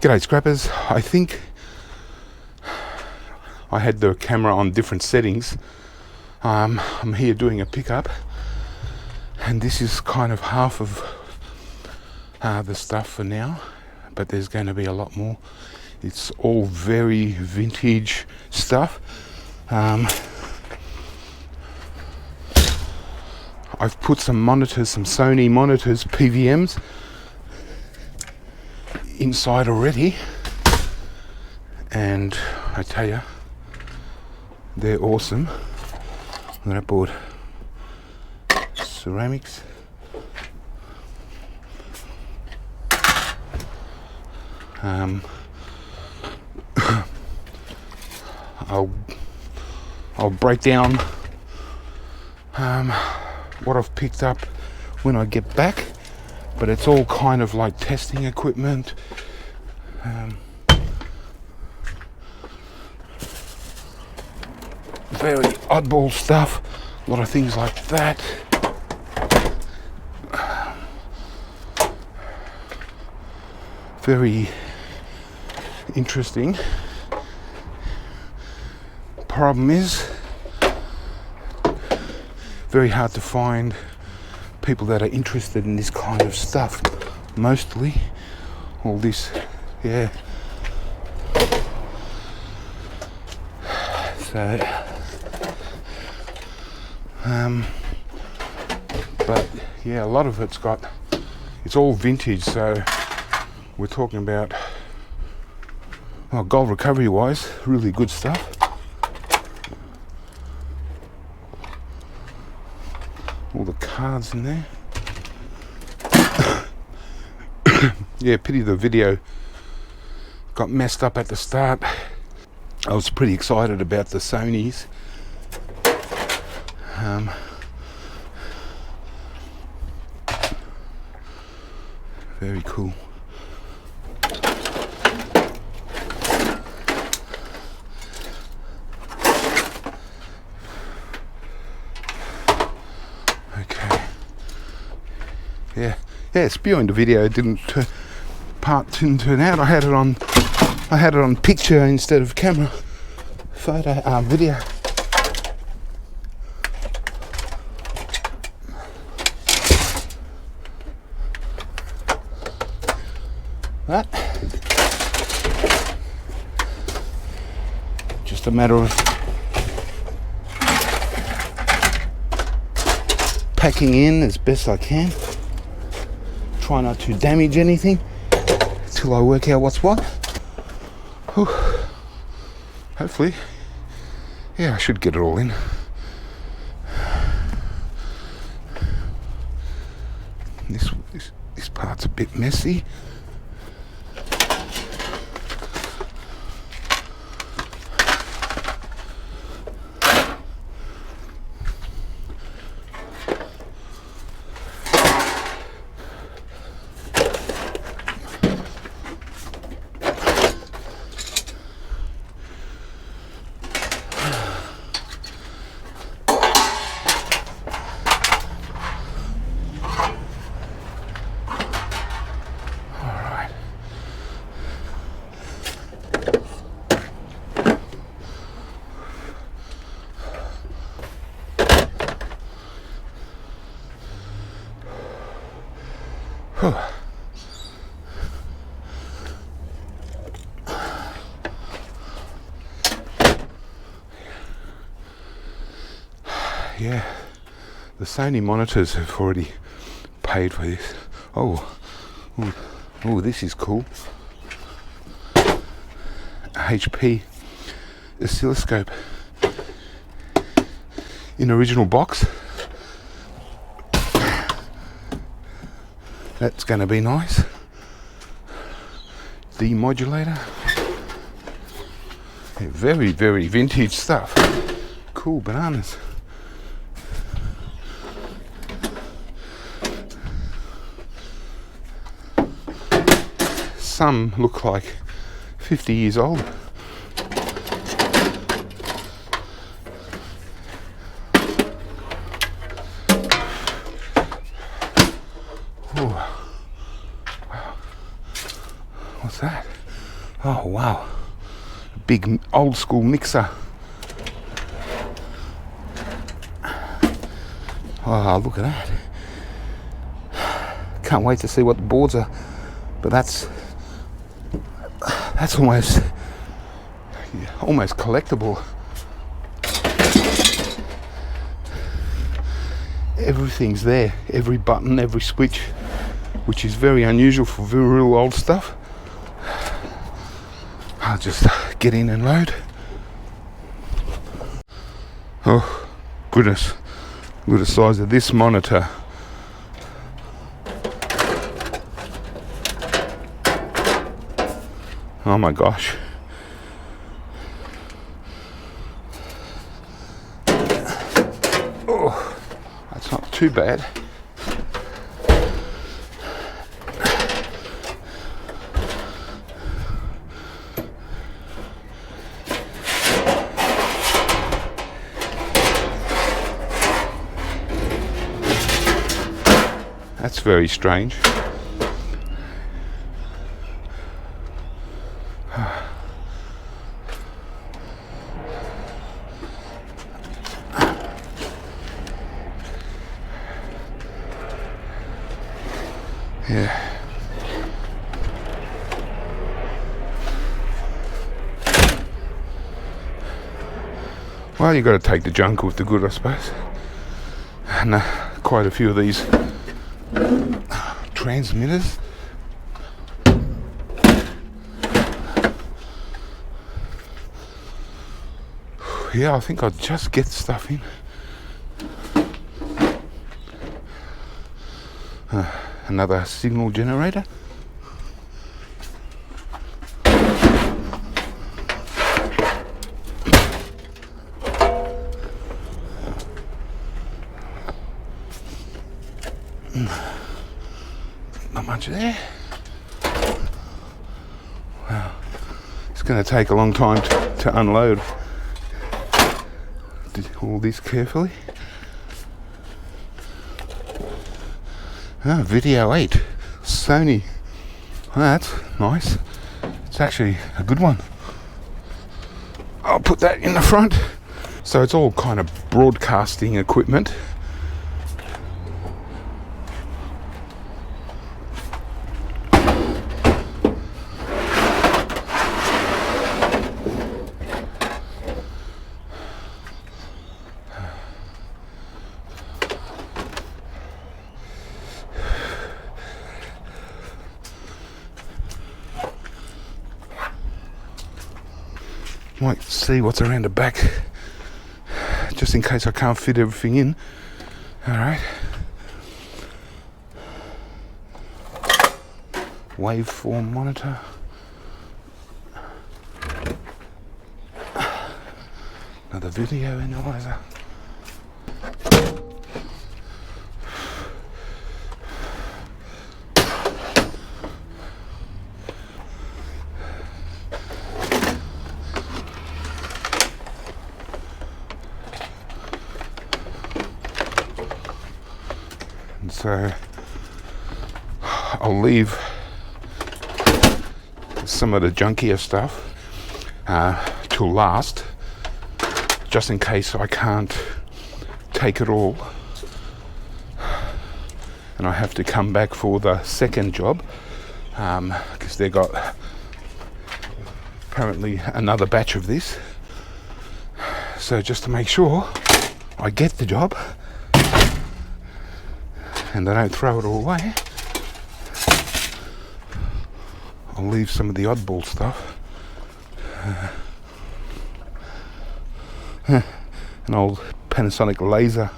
G'day scrappers. I think I had the camera on different settings. I'm here doing a pickup, and this is kind of half of the stuff for now, but there's going to be a lot more. It's all very vintage stuff. I've put some monitors, some Sony monitors, PVMs, inside already, and I tell you, they're awesome. And I bought ceramics, I'll break down what I've picked up when I get back, but it's all kind of like testing equipment. Very oddball stuff, a lot of things like that. Very interesting. Problem is, very hard to find people that are interested in this kind of stuff. Mostly all this, yeah. So but yeah, a lot of it's all vintage, so we're talking about, well, gold recovery wise, really good stuff. All the cards in there. Yeah, pity the video got messed up at the start. I was pretty excited about the Sonys. Very cool. Okay. Yeah, spewing the video didn't turn out. I had it on picture instead of camera, video. That just a matter of packing in as best I can. Try not to damage anything till I work out what's what. Whew. Hopefully, yeah, I should get it all in. This part's a bit messy. Whew. Yeah, the Sony monitors have already paid for this. Oh, this is cool. HP oscilloscope in original box. That's going to be nice. Demodulator. Yeah, very, very vintage stuff. Cool bananas. Some look like 50 years old. What's that? Oh wow, a big old school mixer. Oh, look at that. Can't wait to see what the boards are, but that's almost collectible. Everything's there, every button, every switch, which is very unusual for real old stuff. I'll just get in and load. Oh goodness, look at the size of this monitor. Oh my gosh. Oh, that's not too bad. That's very strange. Yeah. Well, you got to take the junk with the good, I suppose. And quite a few of these transmitters. Yeah, I think I'll just get stuff in. Another signal generator. Not much there. Wow, it's going to take a long time to unload all this carefully. Oh, Video 8, Sony. Oh, that's nice. It's actually a good one. I'll put that in the front. So it's all kind of broadcasting equipment. Might see what's around the back, just in case I can't fit everything in. Alright. Waveform monitor. Another video analyzer. So I'll leave some of the junkier stuff till last, just in case I can't take it all and I have to come back for the second job, because they got apparently another batch of this. So just to make sure I get the job and I don't throw it all away, I'll leave some of the oddball stuff. An old Panasonic laser.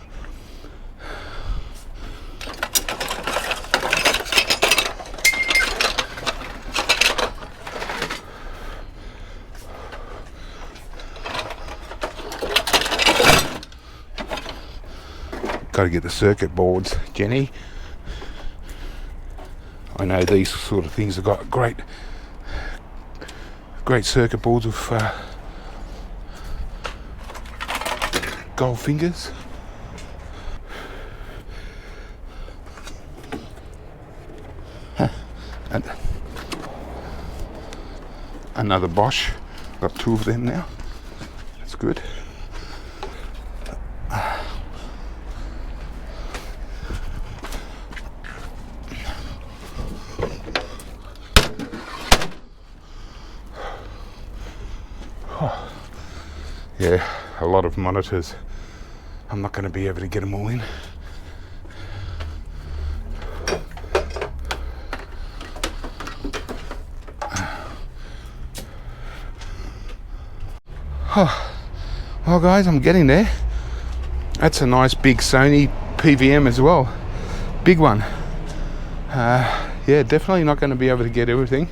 Got to get the circuit boards, Jenny. I know these sort of things have got great circuit boards with gold fingers. And another Bosch. Got 2 of them now. That's good. Yeah, a lot of monitors. I'm not going to be able to get them all in. Oh, well guys, I'm getting there. That's a nice big Sony PVM as well. Big one. Yeah, definitely not going to be able to get everything.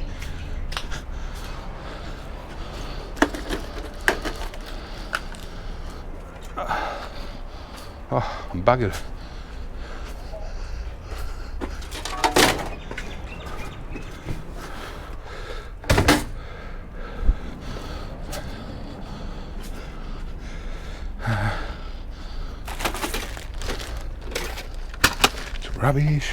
Oh, I'm buggered. It's rubbish.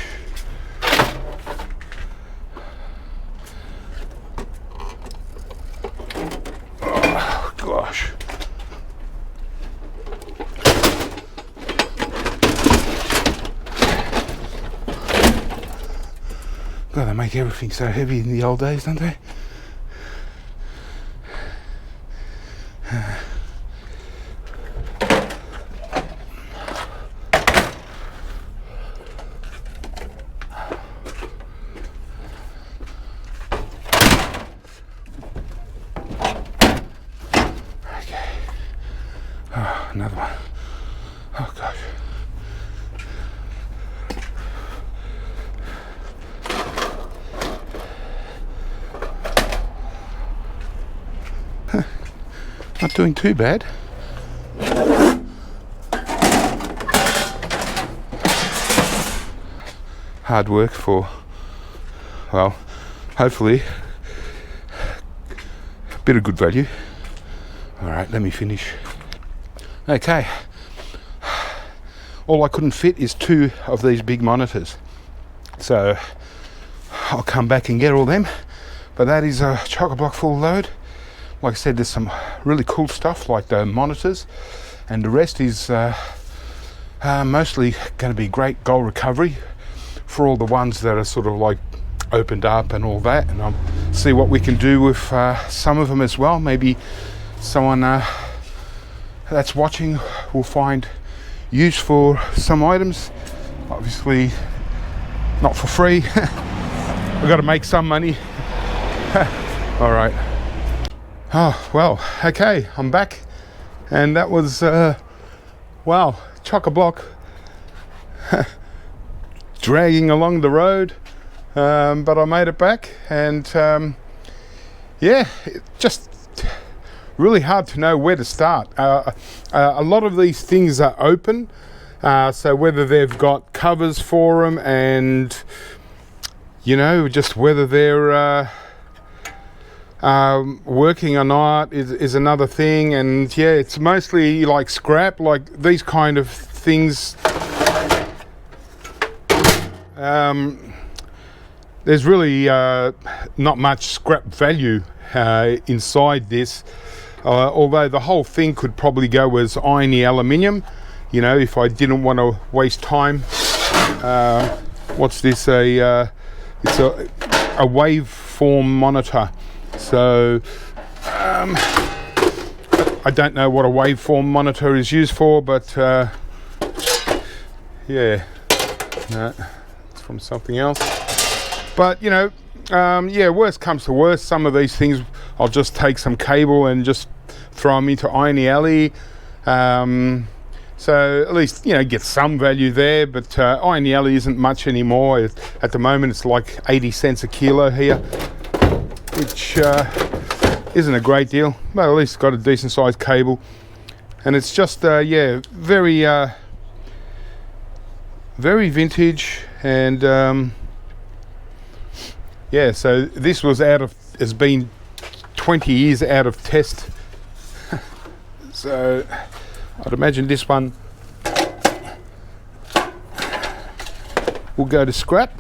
Oh, gosh. God, they make everything so heavy in the old days, don't they? Okay. Oh, another one. Oh, gosh. Not doing too bad. Hard work for, well, hopefully a bit of good value. All right, let me finish. Okay. All I couldn't fit is 2 of these big monitors. So I'll come back and get all them. But that is a chock-a-block full load. Like I said, there's some really cool stuff like the monitors, and the rest is mostly going to be great gold recovery for all the ones that are sort of like opened up and all that, and I'll see what we can do with some of them as well. Maybe someone that's watching will find use for some items. Obviously not for free. We've got to make some money. All right. Oh, well, okay, I'm back, and that was, wow, chock-a-block, dragging along the road, but I made it back, and, yeah, it just really hard to know where to start. A lot of these things are open, so whether they've got covers for them, and, you know, just whether they're, working or not is another thing. And yeah, it's mostly like scrap, like these kind of things. There's really not much scrap value inside this, although the whole thing could probably go as irony aluminium, you know, if I didn't want to waste time. What's this? It's a waveform monitor. So I don't know what a waveform monitor is used for, but yeah, no, it's from something else. But you know, yeah, worst comes to worst, some of these things I'll just take some cable and just throw them into Irony Alley. So at least, you know, get some value there, but Irony Alley isn't much anymore. At the moment it's like 80 cents a kilo here, which isn't a great deal, but at least it's got a decent sized cable. And it's just, yeah, very vintage. And yeah, so this was has been 20 years out of test. So I'd imagine this one will go to scrap.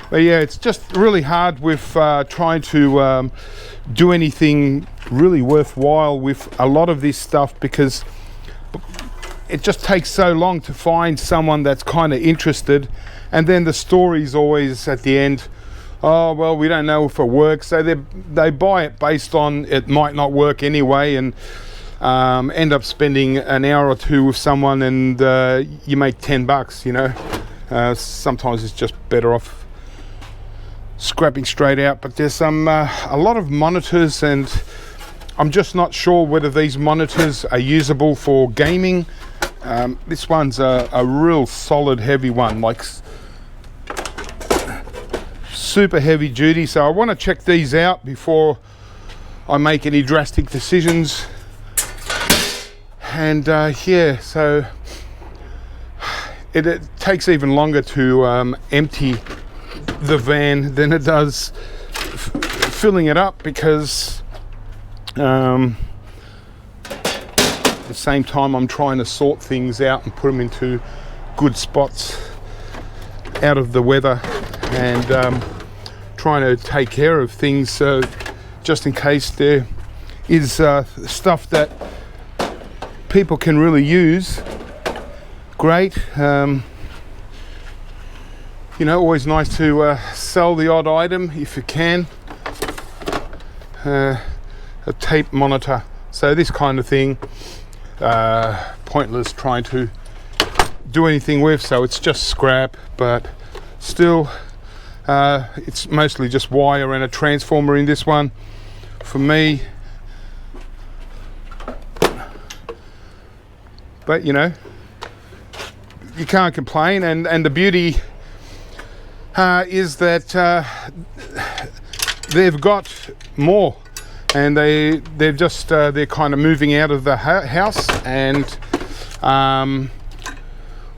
But yeah, it's just really hard with trying to do anything really worthwhile with a lot of this stuff, because it just takes so long to find someone that's kind of interested, and then the story's always at the end, oh well, we don't know if it works, so they buy it based on it might not work anyway, and end up spending an hour or two with someone, and you make $10, you know. Sometimes it's just better off scrapping straight out. But there's a lot of monitors, and I'm just not sure whether these monitors are usable for gaming. This one's a real solid heavy one, like super heavy duty, so I want to check these out before I make any drastic decisions. And yeah, so it takes even longer to empty the van than it does filling it up, because at the same time I'm trying to sort things out and put them into good spots out of the weather, and trying to take care of things just in case there is stuff that people can really use. Great. You know, always nice to sell the odd item if you can. A tape monitor, so this kind of thing, pointless trying to do anything with, so it's just scrap, but still it's mostly just wire and a transformer in this one for me. But you know, you can't complain, and the beauty is that they've got more, and they're just they're kind of moving out of the house, and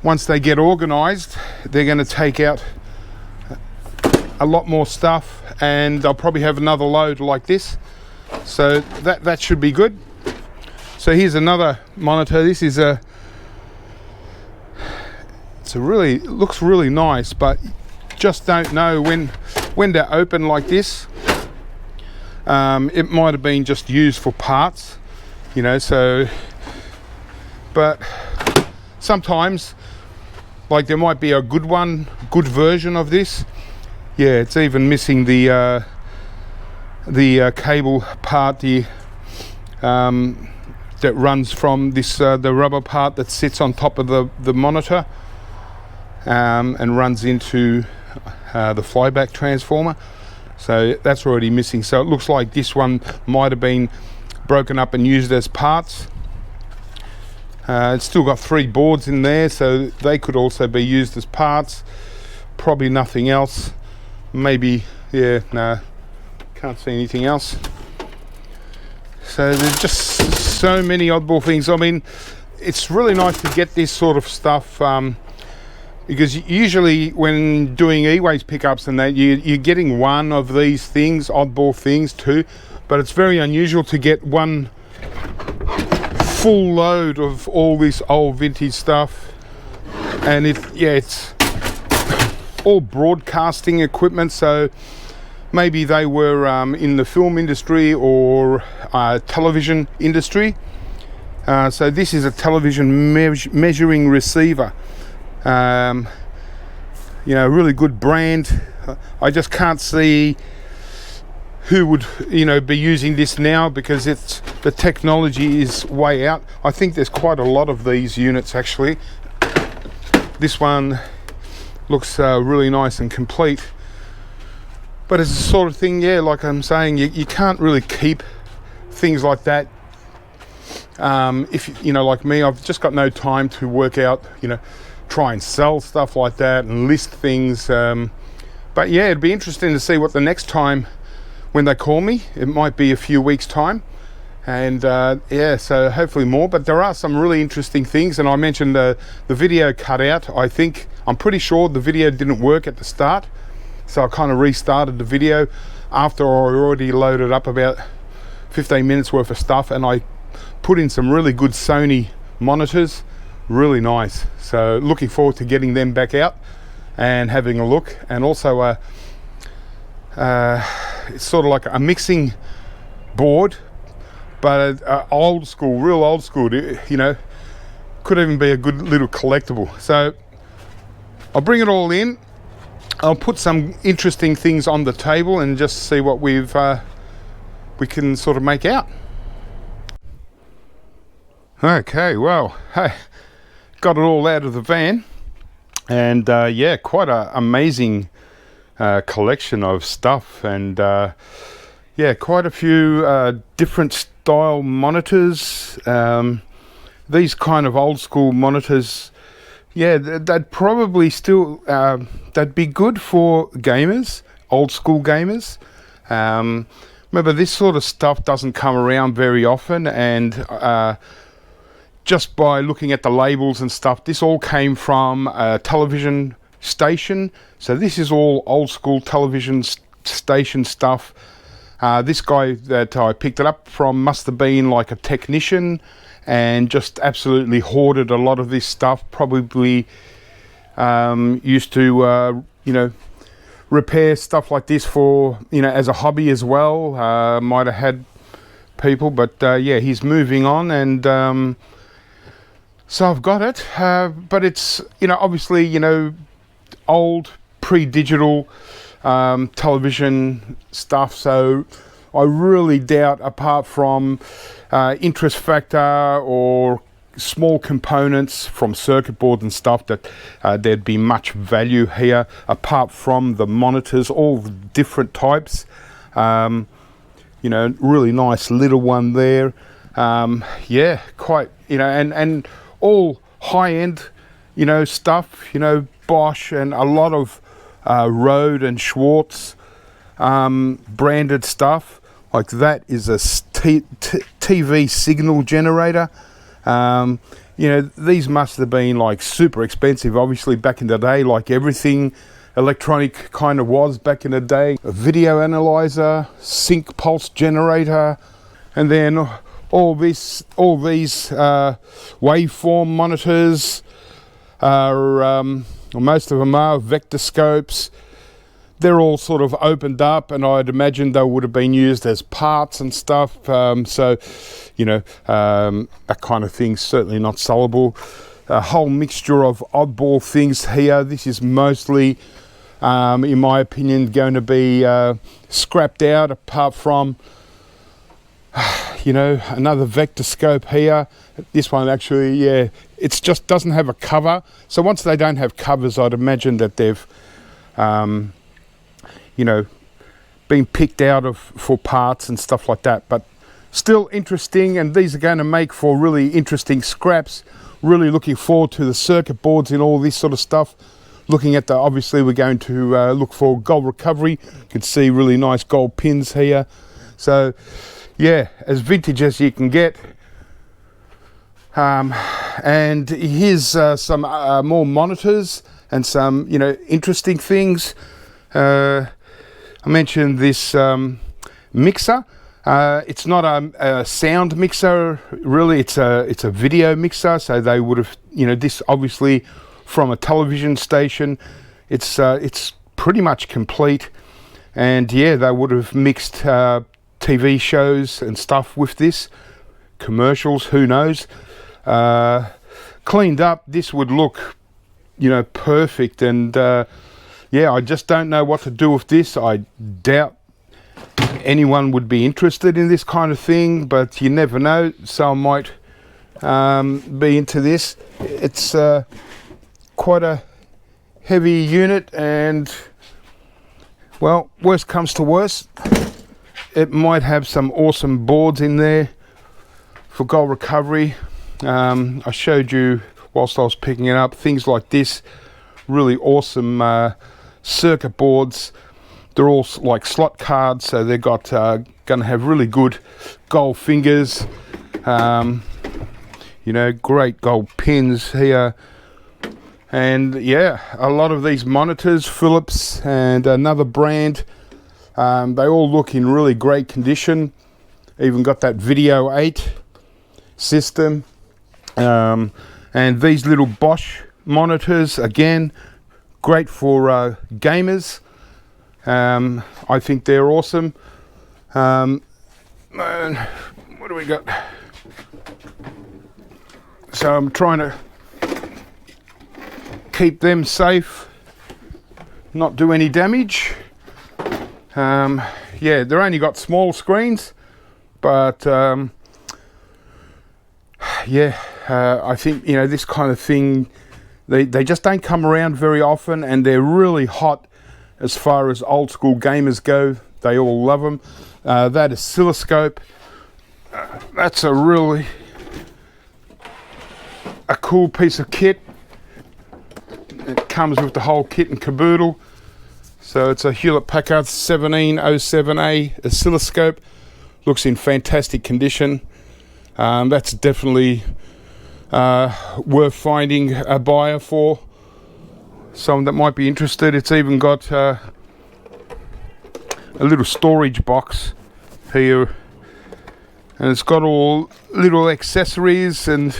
once they get organized, they're going to take out a lot more stuff, and they'll probably have another load like this, so that should be good. So here's another monitor. This is it looks really nice, but just don't know when they're open like this. It might have been just used for parts, you know, so, but sometimes, like, there might be a good version of this. Yeah, it's even missing the cable part, that runs from this the rubber part that sits on top of the monitor, and runs into the flyback transformer. So that's already missing. So it looks like this one might have been broken up and used as parts. It's still got 3 boards in there, so they could also be used as parts. Probably nothing else. Maybe, yeah, no, can't see anything else. So there's just so many oddball things. I mean, it's really nice to get this sort of stuff, because usually when doing eWaste pickups and that, you're getting one of these things, oddball things too, but it's very unusual to get one full load of all this old vintage stuff. And it's all broadcasting equipment, so maybe they were in the film industry or television industry. So this is a television measuring receiver. You know, really good brand. I just can't see who would, you know, be using this now, because the technology is way out. I think there's quite a lot of these units actually. This one looks really nice and complete, but it's the sort of thing, yeah, like I'm saying, you can't really keep things like that. If you know, like me, I've just got no time to work out, you know, try and sell stuff like that and list things. But yeah, it'd be interesting to see what the next time when they call me, it might be a few weeks time, and yeah, so hopefully more. But there are some really interesting things, and I mentioned the video cut out. I'm pretty sure the video didn't work at the start, so I kind of restarted the video after I already loaded up about 15 minutes worth of stuff, and I put in some really good Sony monitors, really nice. So looking forward to getting them back out and having a look, and also it's sort of like a mixing board, but old school, real old school, you know, could even be a good little collectible. So I'll bring it all in. I'll put some interesting things on the table and just see what we can sort of make out. Okay, well, hey, got it all out of the van, and yeah, quite an amazing collection of stuff, and yeah, quite a few different style monitors. These kind of old school monitors, yeah, they'd probably still, they'd be good for gamers, old school gamers. Remember, this sort of stuff doesn't come around very often, and just by looking at the labels and stuff, this all came from a television station. So this is all old school television station stuff. This guy that I picked it up from must have been like a technician and just absolutely hoarded a lot of this stuff. Probably used to, you know, repair stuff like this for, you know, as a hobby as well. Might have had people, but yeah, he's moving on, and so I've got it, but it's, you know, obviously, you know, old pre-digital television stuff, so I really doubt, apart from interest factor or small components from circuit board and stuff, that there'd be much value here, apart from the monitors, all the different types. You know, really nice little one there. Yeah, quite, you know, and all high-end, you know, stuff, you know, Bosch and a lot of Rode and Schwartz branded stuff. Like that is a TV signal generator. You know, these must have been like super expensive, obviously, back in the day, like everything electronic kind of was back in the day. A video analyzer, sync pulse generator, and then all these waveform monitors are, most of them are vector scopes. They're all sort of opened up, and I'd imagine they would have been used as parts and stuff. So, you know, that kind of thing's certainly not sellable. A whole mixture of oddball things here. This is mostly, in my opinion, going to be scrapped out, apart from, you know, another vector scope here. This one actually, yeah, it's just doesn't have a cover. So once they don't have covers, I'd imagine that they've, you know, been picked out of for parts and stuff like that. But still interesting, and these are going to make for really interesting scraps. Really looking forward to the circuit boards and all this sort of stuff. Looking at the, obviously we're going to look for gold recovery. You can see really nice gold pins here. So yeah, as vintage as you can get. And here's some more monitors and some, you know, interesting things. I mentioned this mixer. It's not a sound mixer, really. It's a video mixer. So they would have, you know, this obviously from a television station. It's pretty much complete, and yeah, they would have mixed TV shows and stuff with this, commercials, who knows. Cleaned up, this would look, you know, perfect, and yeah, I just don't know what to do with this. I doubt anyone would be interested in this kind of thing, but you never know, so I might be into this. It's quite a heavy unit, and well, worst comes to worst, it might have some awesome boards in there for gold recovery. I showed you whilst I was picking it up, things like this, really awesome circuit boards. They're all like slot cards, so they've got going to have really good gold fingers. You know, great gold pins here. And yeah, a lot of these monitors, Philips and another brand, they all look in really great condition. Even got that Video 8 system. And these little Bosch monitors, again, great for gamers. I think they're awesome. And what do we got? So I'm trying to keep them safe, not do any damage. Yeah, they're only got small screens, but yeah, I think, you know, this kind of thing, they just don't come around very often, and they're really hot as far as old school gamers go. They all love them. That oscilloscope, that's a really cool piece of kit. It comes with the whole kit and caboodle. So it's a Hewlett-Packard 1707A oscilloscope. Looks in fantastic condition. That's definitely worth finding a buyer for. Someone that might be interested. It's even got a little storage box here, and it's got all little accessories and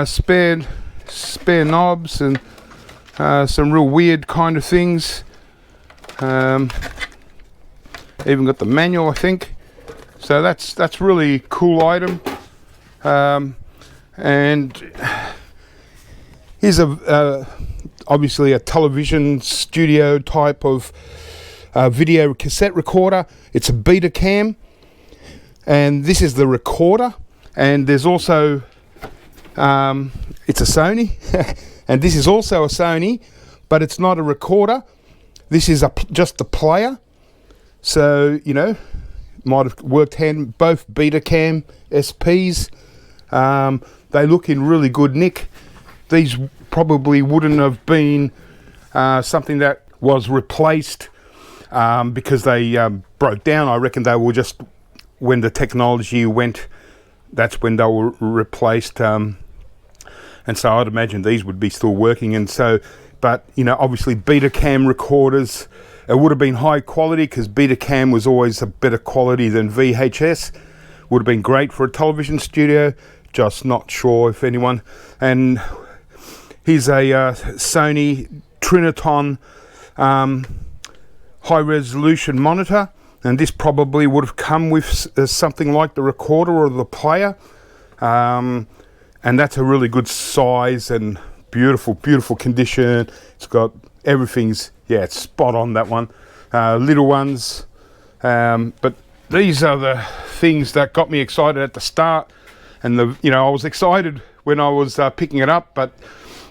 spare knobs and some real weird kind of things. Even got the manual, I think. So that's really cool item. And here's obviously a television studio type of video cassette recorder. It's a Betacam, and this is the recorder. And there's also it's a Sony, and this is also a Sony, but it's not a recorder. This is just the player. So, you know, might have worked hand, both Betacam SPs. They look in really good nick. These probably wouldn't have been something that was replaced because they broke down. I reckon they were just, when the technology went, that's when they were replaced. And so I'd imagine these would be still working. And so, but, you know, obviously Betacam recorders, it would have been high quality because Betacam was always a better quality than VHS. Would have been great for a television studio, just not sure if anyone. And here's a Sony Triniton high resolution monitor. And this probably would have come with something like the recorder or the player. And that's a really good size and beautiful condition. It's got everything's, yeah, it's spot on, that one. Little ones, but these are the things that got me excited at the start. And you know, I was excited when I was picking it up, but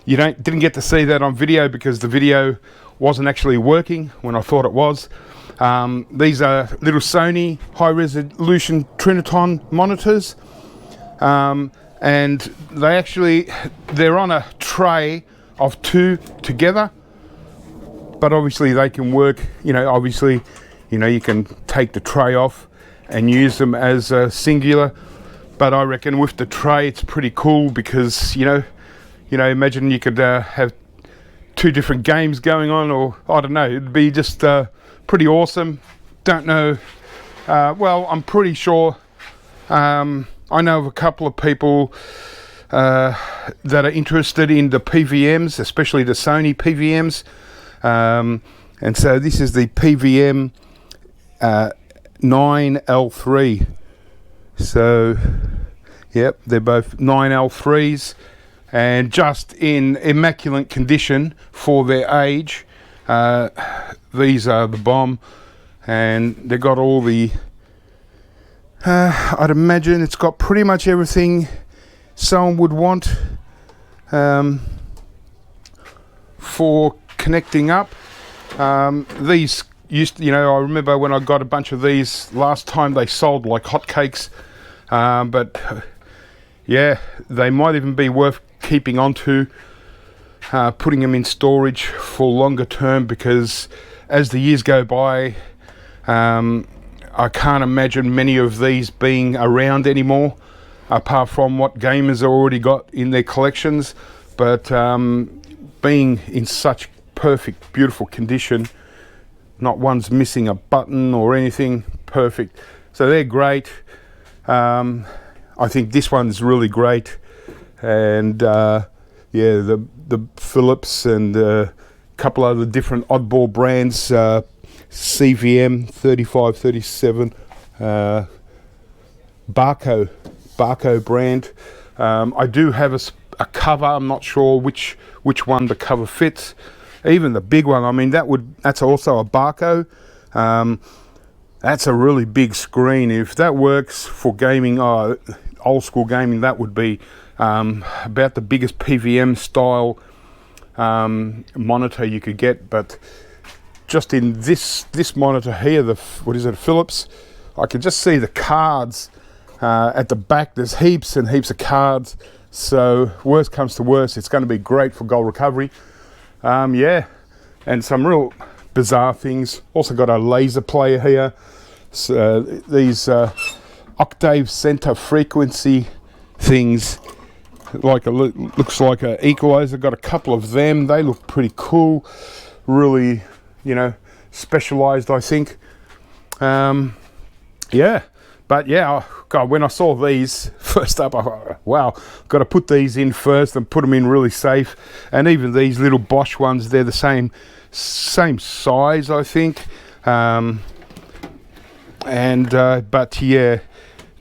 you didn't get to see that on video because the video wasn't actually working when I thought it was. These are little Sony high resolution Triniton monitors. And they're on a tray of two together, but obviously they can work, you know, obviously, you know, you can take the tray off and use them as a singular, but I reckon with the tray it's pretty cool because, you know, imagine you could have two different games going on, or I don't know, it'd be just pretty awesome. Don't know, well, I'm pretty sure, I know of a couple of people that are interested in the PVMs, especially the Sony PVMs. And so this is the PVM 9L3. So, yep, they're both 9L3s and just in immaculate condition for their age. These are the bomb, and they've got all the I'd imagine it's got pretty much everything someone would want for connecting up. These used to, you know, I remember when I got a bunch of these last time, they sold like hotcakes. But yeah, they might even be worth keeping on to, putting them in storage for longer term, because as the years go by, I can't imagine many of these being around anymore, apart from what gamers have already got in their collections. But being in such perfect, beautiful condition, not one's missing a button or anything, perfect. So they're great. I think this one's really great. And yeah, the Philips and couple other different oddball brands, CVM 3537, Barco brand. I do have a cover. I'm not sure which one the cover fits. Even the big one, I mean, that's also a Barco. That's a really big screen. If that works for gaming, old school gaming, that would be about the biggest PVM style monitor you could get. But just in this monitor here, what is it, Philips, I can just see the cards at the back. There's heaps and heaps of cards. So worst comes to worst, it's going to be great for gold recovery. Yeah, and some real bizarre things. Also got a laser player here. So these octave center frequency things, looks like an equalizer. Got a couple of them. They look pretty cool. Really, specialized, I think. Yeah. But yeah, God, when I saw these first up, I thought, wow, got to put these in first and put them in really safe. And even these little Bosch ones, they're the same size, I think. But yeah,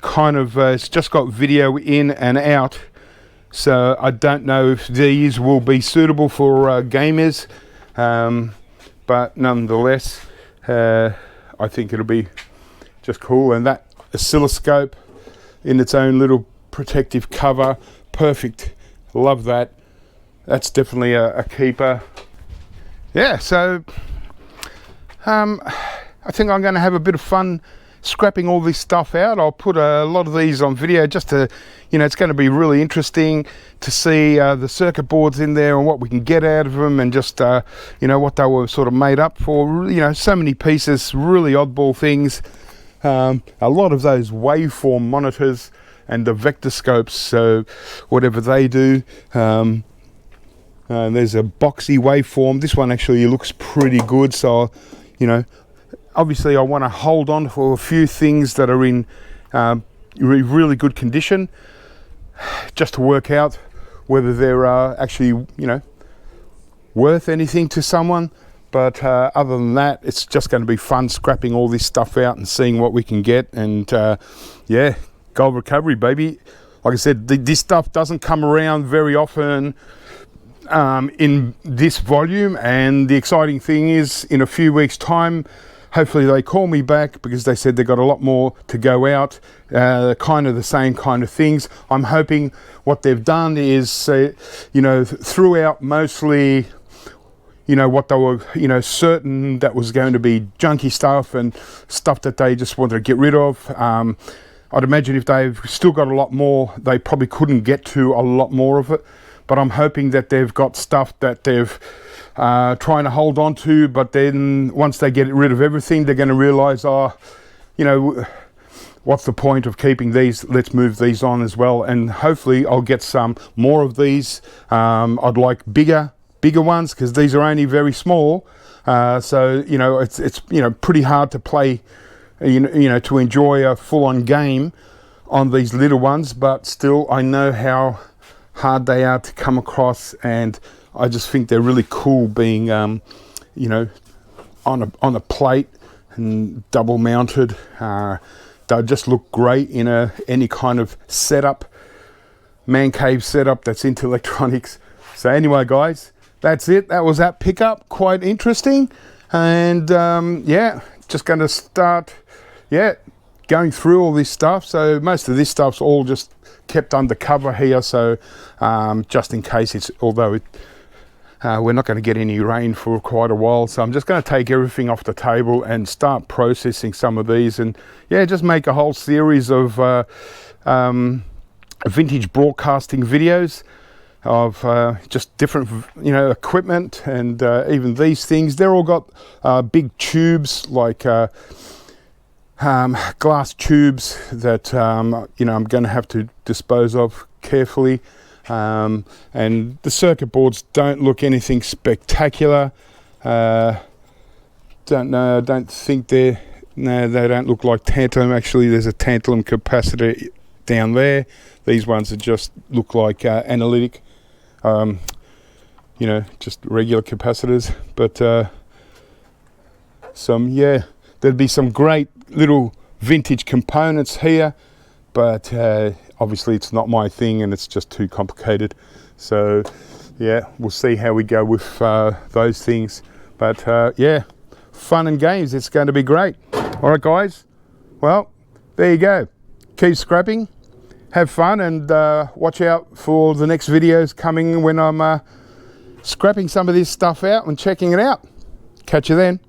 kind of, it's just got video in and out. So I don't know if these will be suitable for gamers. But nonetheless, I think it'll be just cool. And that oscilloscope in its own little protective cover, perfect. Love that. That's definitely a keeper. Yeah, so I think I'm going to have a bit of fun scrapping all this stuff out. I'll put a lot of these on video just to, it's going to be really interesting to see the circuit boards in there and what we can get out of them, and just what they were sort of made up for. So many pieces, really oddball things. A lot of those waveform monitors and the vector scopes, so whatever they do. There's a boxy waveform. This one actually looks pretty good, so obviously I want to hold on for a few things that are in really good condition, just to work out whether they're actually worth anything to someone. But other than that, it's just going to be fun scrapping all this stuff out and seeing what we can get. And yeah, gold recovery, baby. Like I said, this stuff doesn't come around very often in this volume. And the exciting thing is, in a few weeks' time, hopefully they call me back, because they said they've got a lot more to go out, kind of the same kind of things. I'm hoping what they've done is, threw out mostly what they were, certain that was going to be junky stuff and stuff that they just wanted to get rid of. I'd imagine if they've still got a lot more, they probably couldn't get to a lot more of it. But I'm hoping that they've got stuff that they've trying to hold on to, but then once they get rid of everything, they're going to realize, what's the point of keeping these? Let's move these on as well. And hopefully I'll get some more of these. I'd like bigger ones, because these are only very small, so it's pretty hard to play, to enjoy a full-on game on these little ones. But still, I know how hard they are to come across, and I just think they're really cool being on a plate and double mounted. They just look great in any kind of setup, man cave setup that's into electronics. So anyway, guys, that's it. That was that pickup. Quite interesting. And yeah, just going to start, going through all this stuff. So most of this stuff's all just kept under cover here. So just in case, although we're not going to get any rain for quite a while. So I'm just going to take everything off the table and start processing some of these. And yeah, just make a whole series of vintage broadcasting videos of just different equipment, and even these things, they're all got big tubes, like glass tubes that I'm going to have to dispose of carefully, and the circuit boards don't look anything spectacular. Don't think they don't look like tantalum. Actually, there's a tantalum capacitor down there. These ones are just look like analytic you know, just regular capacitors. But there'd be some great little vintage components here, but obviously it's not my thing and it's just too complicated. So yeah, we'll see how we go with those things. But yeah, fun and games, it's going to be great. All right guys, well, there you go. Keep scrapping, have fun, and watch out for the next videos coming when I'm scrapping some of this stuff out and checking it out. Catch you then.